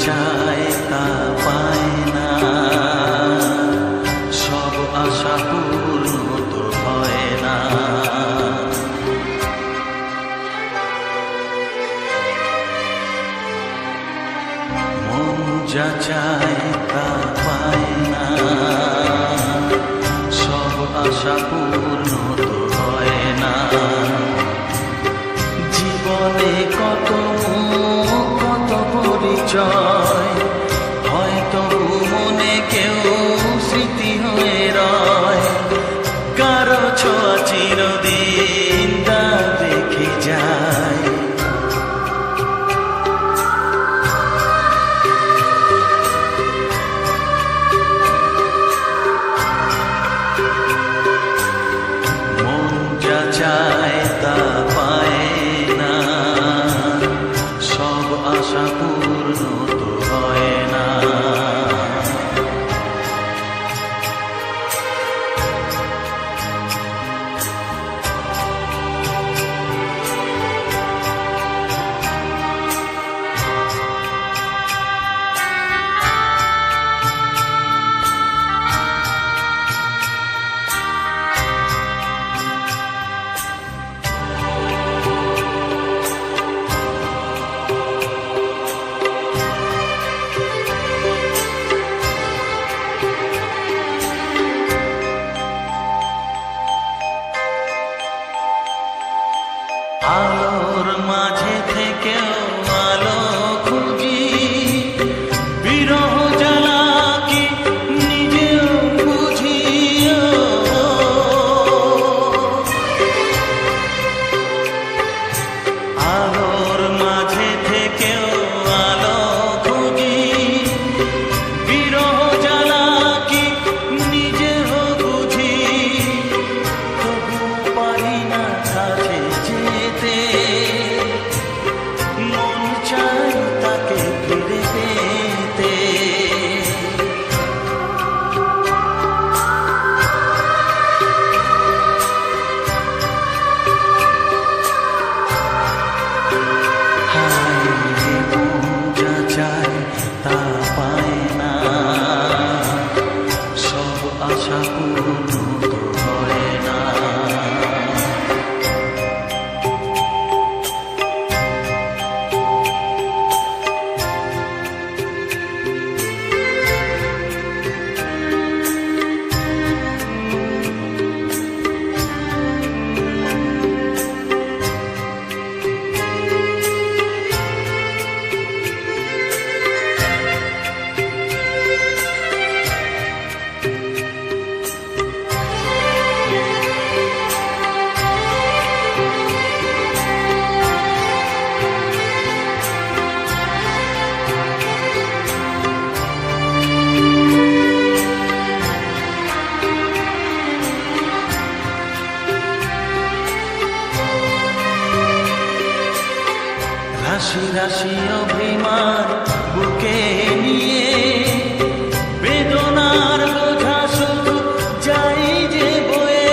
চায় তা পায় না, সব আশা পূর্ণ তো হয় না। মন যা চায় তা পায় না, সব আশা পূর্ণ তো হয় না। জীবনে কত কত পরিচয়, হয়তো মনে কেউ স্মৃতি হয়ে রয়, কারো ছোঁয়া চিরদিন তা দেখে যায়। মন যা চায় তা পায় না, সব আশা পূর্ণ তো হয় না। আলোর মাঝে থেকেও আলো খুঁজি, বিরহ জ্বালা কি নিজেও বুঝি। আলোর মাঝে থেকেও আলো খুঁজি, বিরহ জ্বালা কি নিজেও বুঝি। তবু পারি না কাছে যেতে, মন চাই তাকে ফিরে পেতে। হায় রে মন যা চায় তা পায় না, সব আশা পূর্ণ তো হয় না। রাশি রাশি অভিমান বুকে নিয়ে, বেদনার বোঝা শুধু যাই যে বয়ে।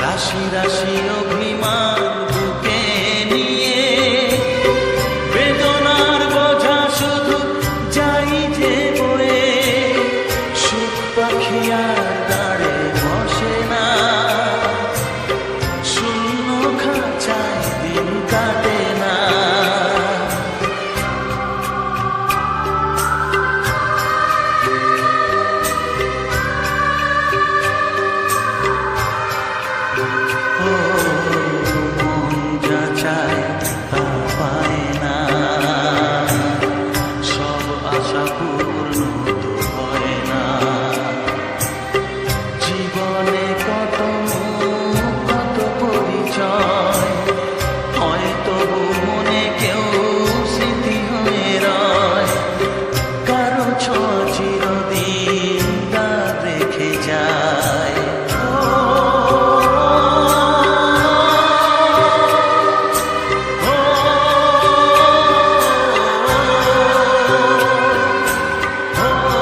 রাশি রাশি অভিমান বুকে নিয়ে, বেদনার বোঝা শুধু যাই যে বয়ে। সুখ পাখি আর দাঁড়ে বসে না, শূন্য খাঁচায় দিন কাটে না। ও মন যা চায় তা পায় না, সব আশা পূর্ণ তো হয় না। জীবনে কত কত পরিচয়, হয়তো মনে কেউ স্মৃতি হয়ে রয়, কারো ছোঁয়া চিরদিন তা দেখে যায়। Oh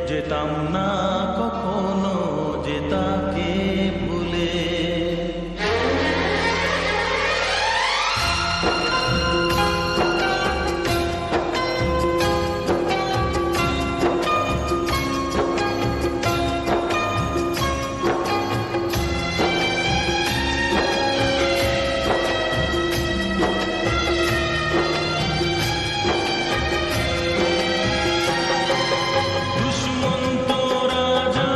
যেতাম না কখনো যে তাকে ভুলে। দুষ্মন্ত রাজা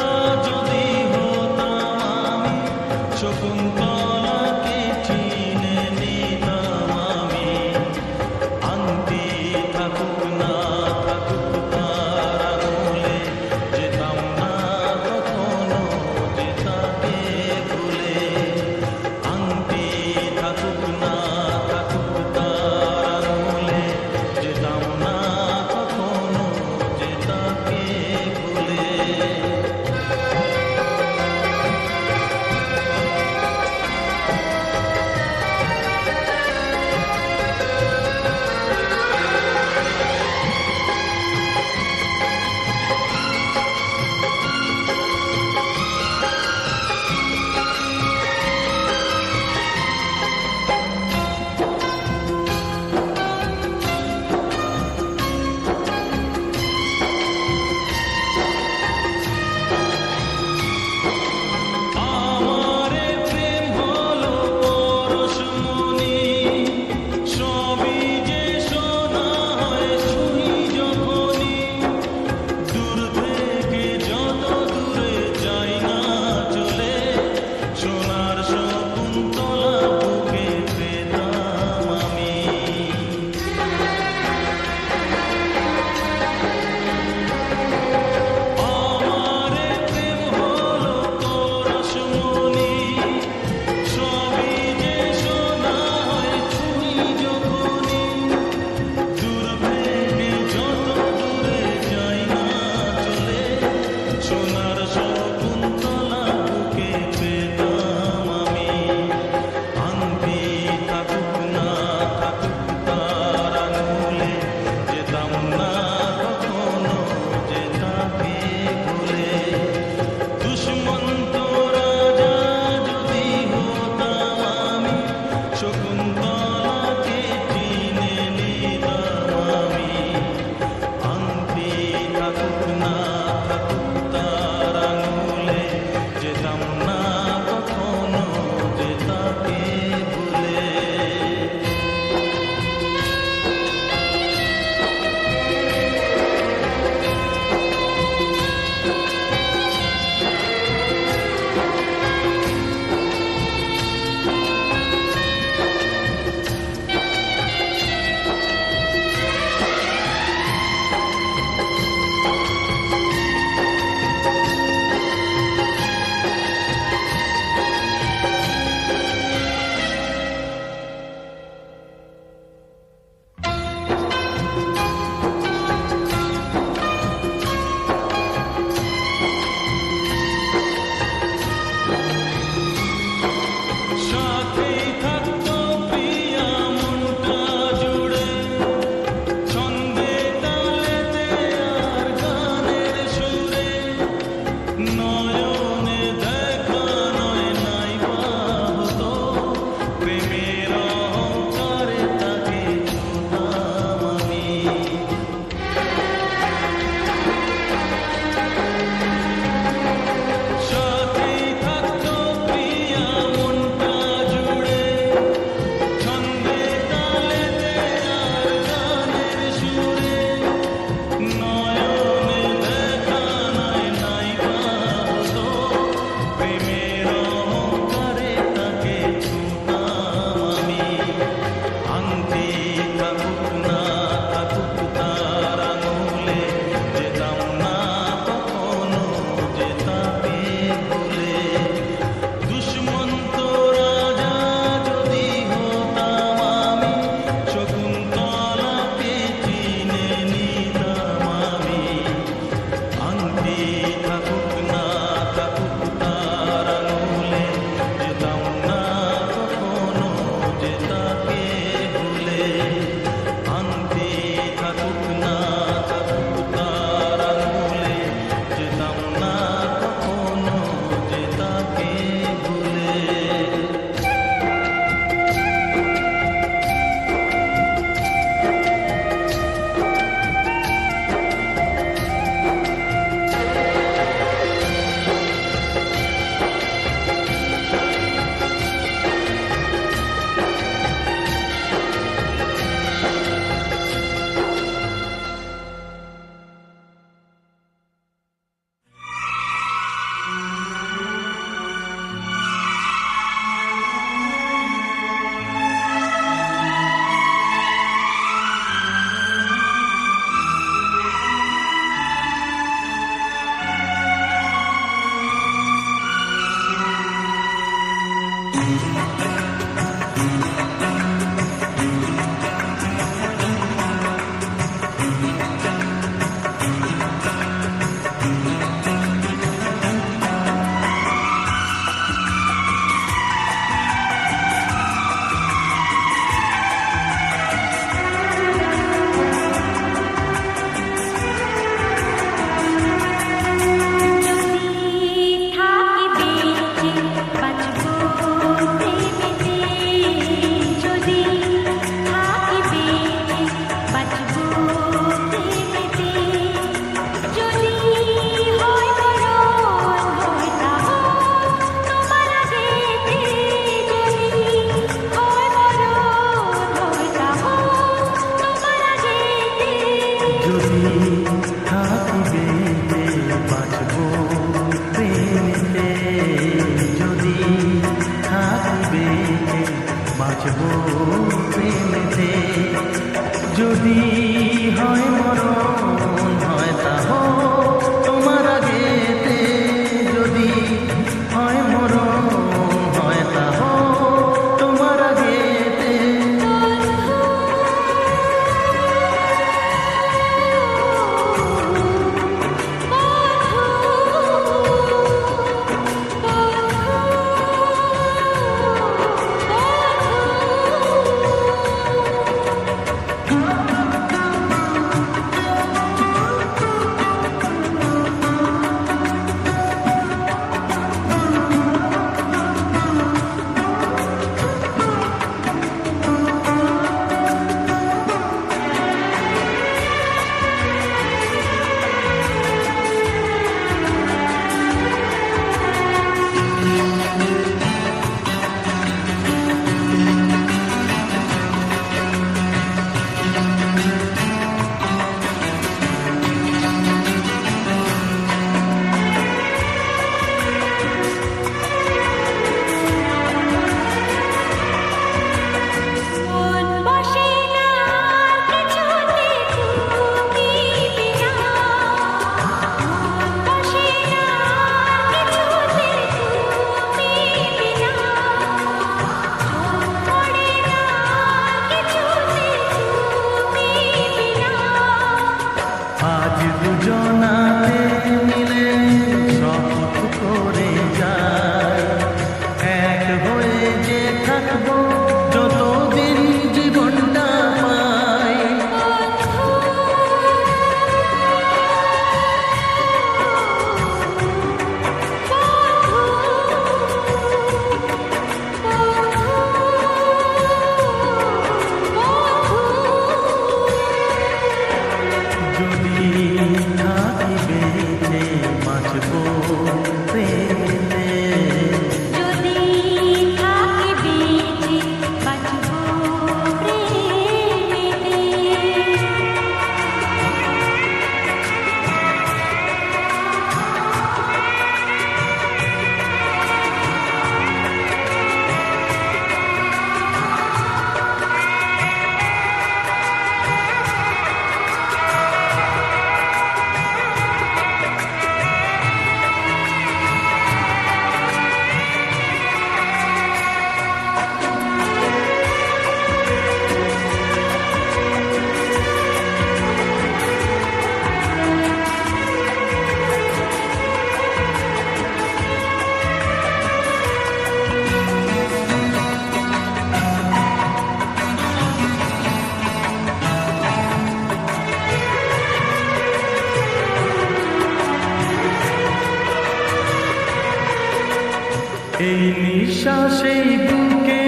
এই নিঃশ্বাসেই বুকে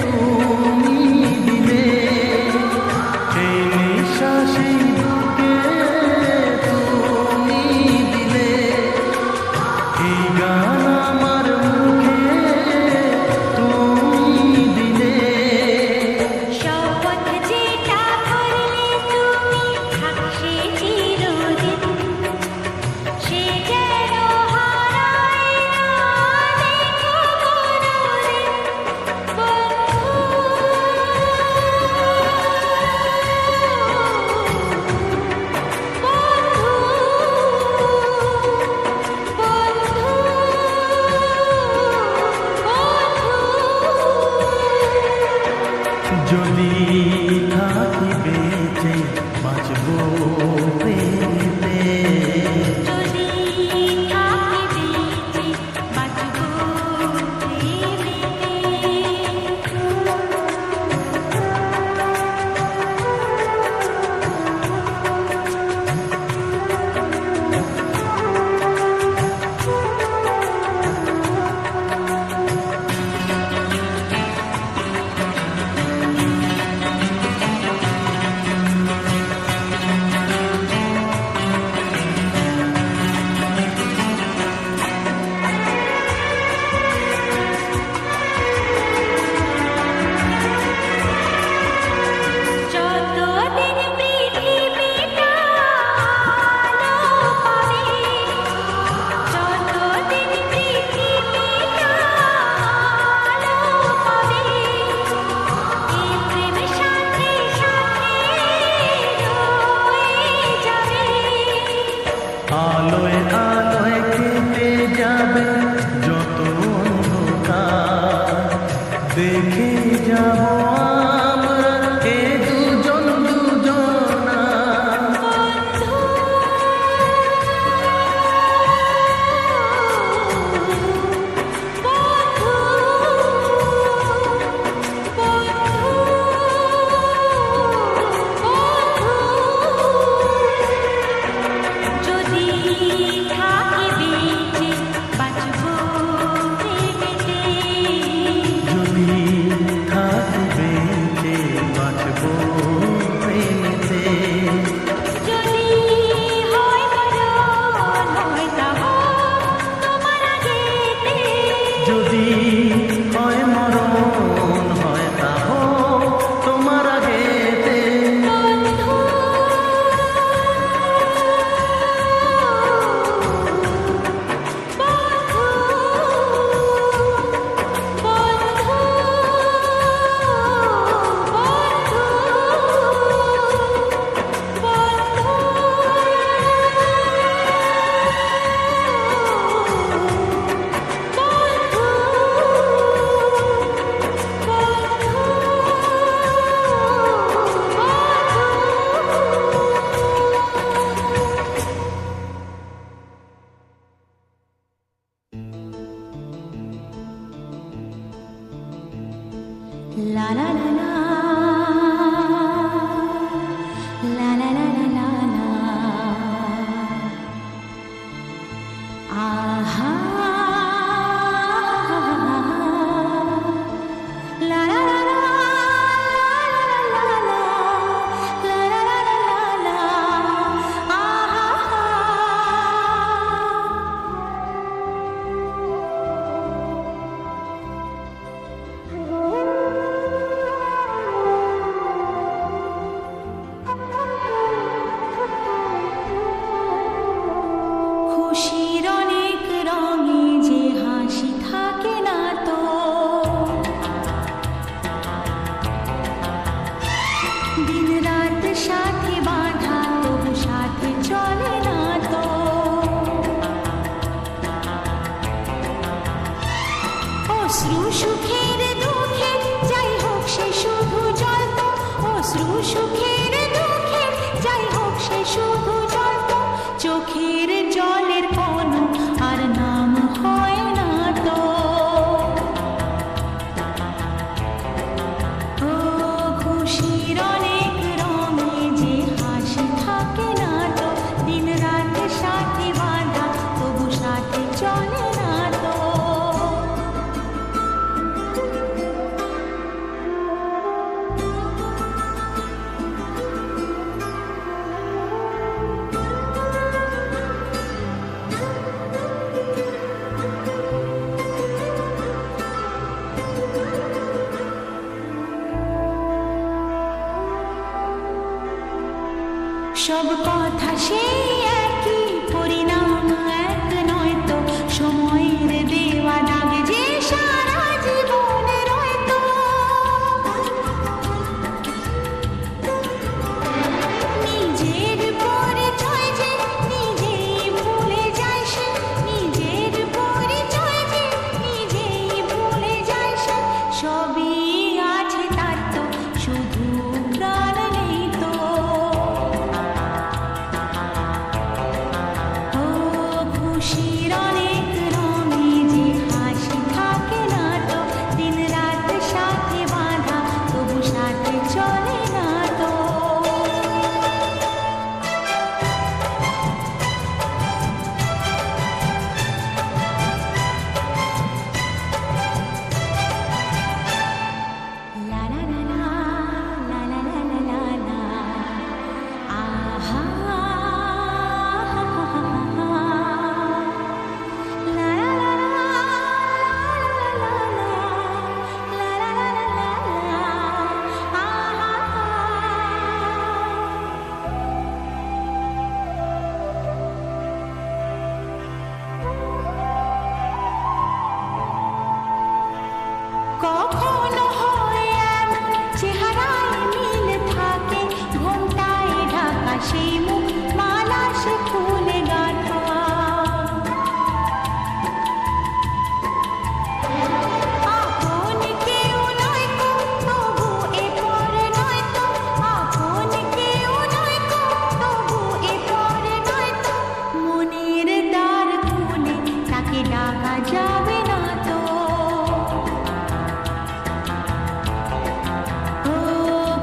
তুমি দিলে, এই নিঃশ্বাসেই বুকে তুমি দিলে, এই গান আমার মুখে তুমি দিলে। শপথ যেটা করলে তুমি থাকছে চিরদিন, সে যেন হারায় না দেখো কোনোদিন। বন্ধু, যদি থাকি বেঁচে বাঁচবো প্রেমেতে, যদি থাকি বেঁচে বাঁচবো প্রেমেতে। যতদিন পৃথিবীটা আলো পাবে, যতদিন পৃথিবীটা আলো পাবে, এই প্রেম সাথে সাথে রয়ে যাবে। আলোয় আলোয় কেটে যাবে যত অন্ধকার, দেখে যাব আমরা এ দুজন দুজনা। বন্ধু, যদি থাকি বেঁচে বাঁচবো প্রেমেতে, যদি থাকি বেঁচে বাঁচবো প্রেমেতে, যদি হয় মরণ হয় তা হোক তোমার আগেতে। যদি হয় মরণ হয় তা হোক তোমার আগেতে। বন্ধু, la la la la la la la la la la. Aha, la la la la la la la la la la la la. Aha. খুশির অনেক রঙে যে হাসি থাকে না তো, দিন রাত সাথে বাঁধা তবু সাথে চলে না তো। অশ্রু সুখের দুঃখে যাই হোক সে শুধু জ্বলত, অশ্রু সুখের দুঃখে যাই হোক সে শুধু জ্বলত, চোখের জলের কোন সব কথা সেই একই, পরিণাম এক নয় তো, সময়ের দেওয়া দাগ যে সারা জীবনে রয়তো। নিজের পরিচয় যে নিজেই ভুলে যায় সে, নিজের পরিচয় যে নিজেই ভুলে যায় সে, সবই আছে তার তো, শুধু প্রাণ নেই তো। ও খুশির অনেক রঙে যে হাসি থাকে না তো, দিন রাত সাথে বাঁধা তবু সাথে চলে না তো। লা লা লা লা, লা লা লা লা লা লা, আহা, লা লা লা লা, লা লা লা লা, লা লা লা লা, আহা। কখনো হয় এমন চেহারায় মিল থাকে, ঘোমটায় ঢাকা সেই মুখ, মালা সে ফুলে গাঁথা। আপন কেউ নয় কো, তবু এ পর নয় তো, আপন কেউ নয় কো, তবু এ পর নয় তো, মনের দ্বার খুলে তাকে ডাকা যাবে না তো। ও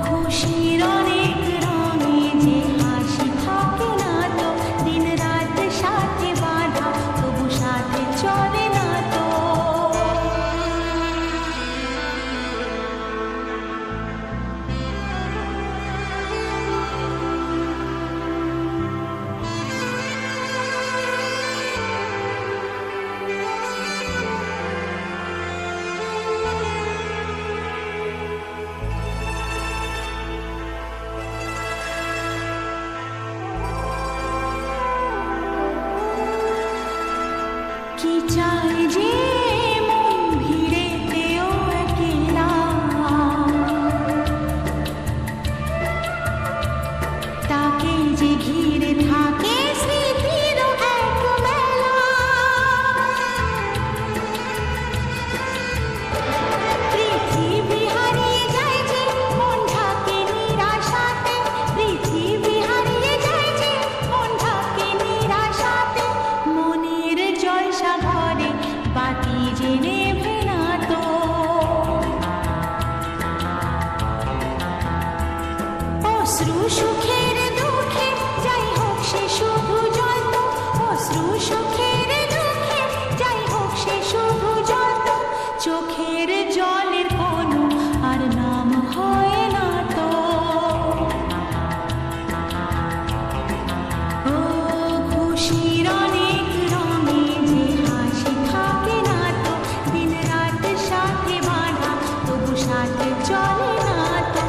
খুশির অনেক রঙে যে হাসি থাকে না তো, দিন রাত সাথে বাঁধা তবু সাথে চলে না তো। কি চাই যে মন ভিড়েতেও একলা, তাকে যে ঘিরে থাকে স্মৃতির এক মেলা। পৃথিবী হারিয়ে যায় যে মন ঢাকে নিরাশাতে, পৃথিবী হারিয়ে যায় যে মন ঢাকে নিরাশাতে, মনের জলসা ঘরে বাতি যে নেভে না তো। অশ্রু সুখের দুঃখে যাই হোক সে শুধু জ্বলতো, অশ্রু সুখের দুঃখে যাই হোক সে শুধু জ্বলতো, চোখের জলের কোনো আর নাম হয় না তো। ও খুশির অনেক রঙে যে হাসি থাকে না তো, দিন রাত সাথে বাঁধা তবু সাথে চলে না তো।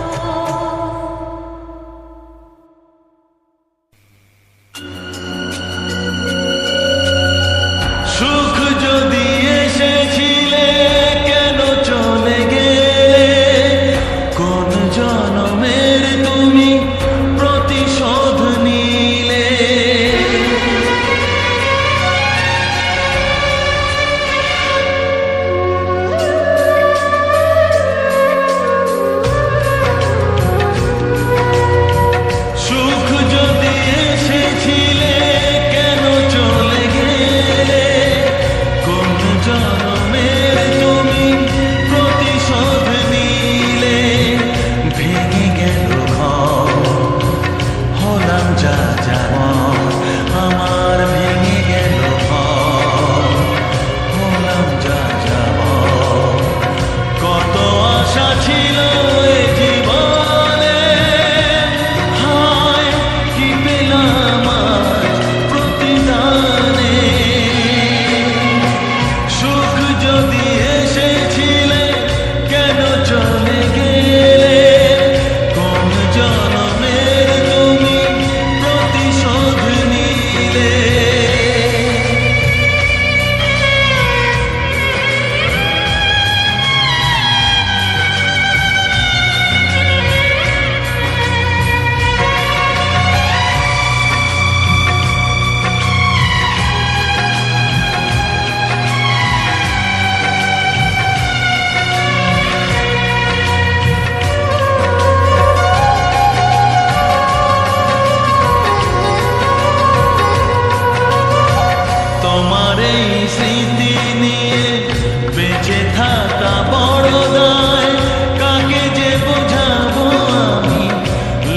তোমার এই স্মৃতি নিয়ে বেঁচে থাকা বড় দায়, কাকে যে বোঝাবো আমি,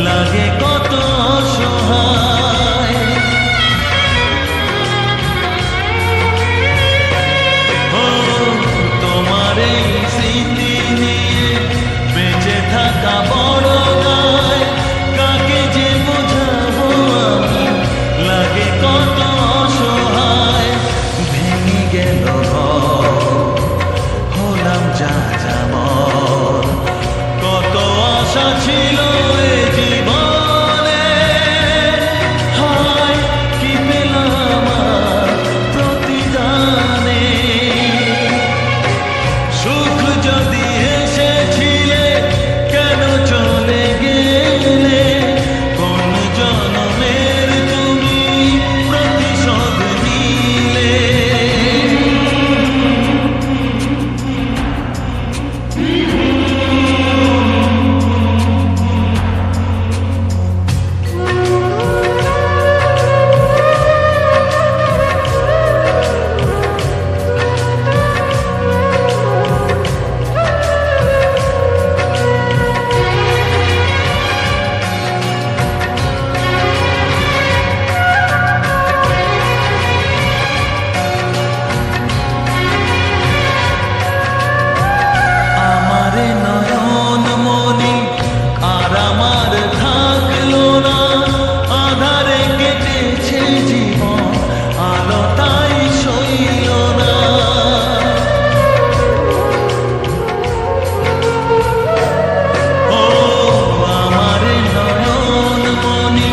লাগে কত অসহায়। ও তোমার এই স্মৃতি নিয়ে বেঁচে থাকা বড় দায়, কাকে যে বোঝাবো আমি, লাগে কত অসহায়। ভেঙে গেল ঘর, হলাম যা যাবর, কত আশা ছিল এ জীবনে, হায় কি পেলাম আর প্রতিদানে। সুখ যদি এসেছিলে কেন চলে গেলে, কোন জনমের তুমি প্রতিশোধ নিলে। আমারে নয়ন মনি আর আমার থাকলো না, আধারে কেটেছে জীবন, আলো তাই সইল না। ও আমারে নয়ন মনি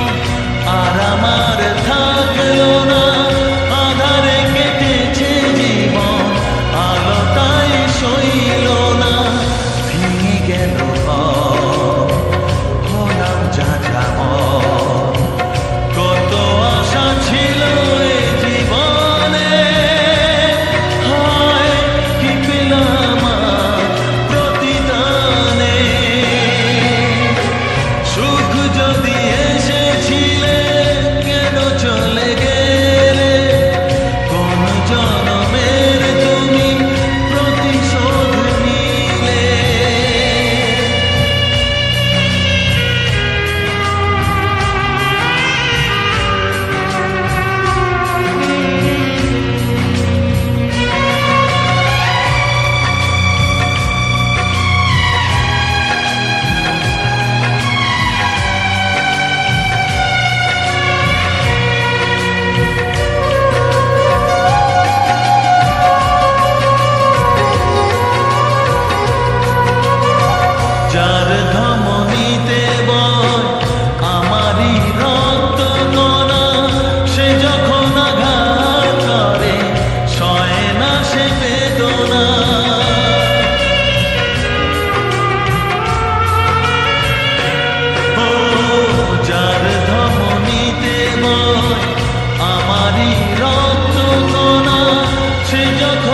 আর আমার থাকলো না, আধারে কেটেছে জীবন, আলো তাই সইল না। ভেঙে গেল ঘর, হলাম যা যাবর, কত আশা ছিল এ জীবনে, হায় কি পেলাম আর প্রতিদানে। সুখ যদি এসেছিলে কেন চলে গেলে, কোন জনমের তুমি প্রতিশোধ নিলে। যার ধমনীতে বয় আমারই রক্ত কণা, সে যখন আঘাত করে সয় না সে বেদনা। ও যার ধমনীতে বয় আমারই রক্ত কণা, সে যখন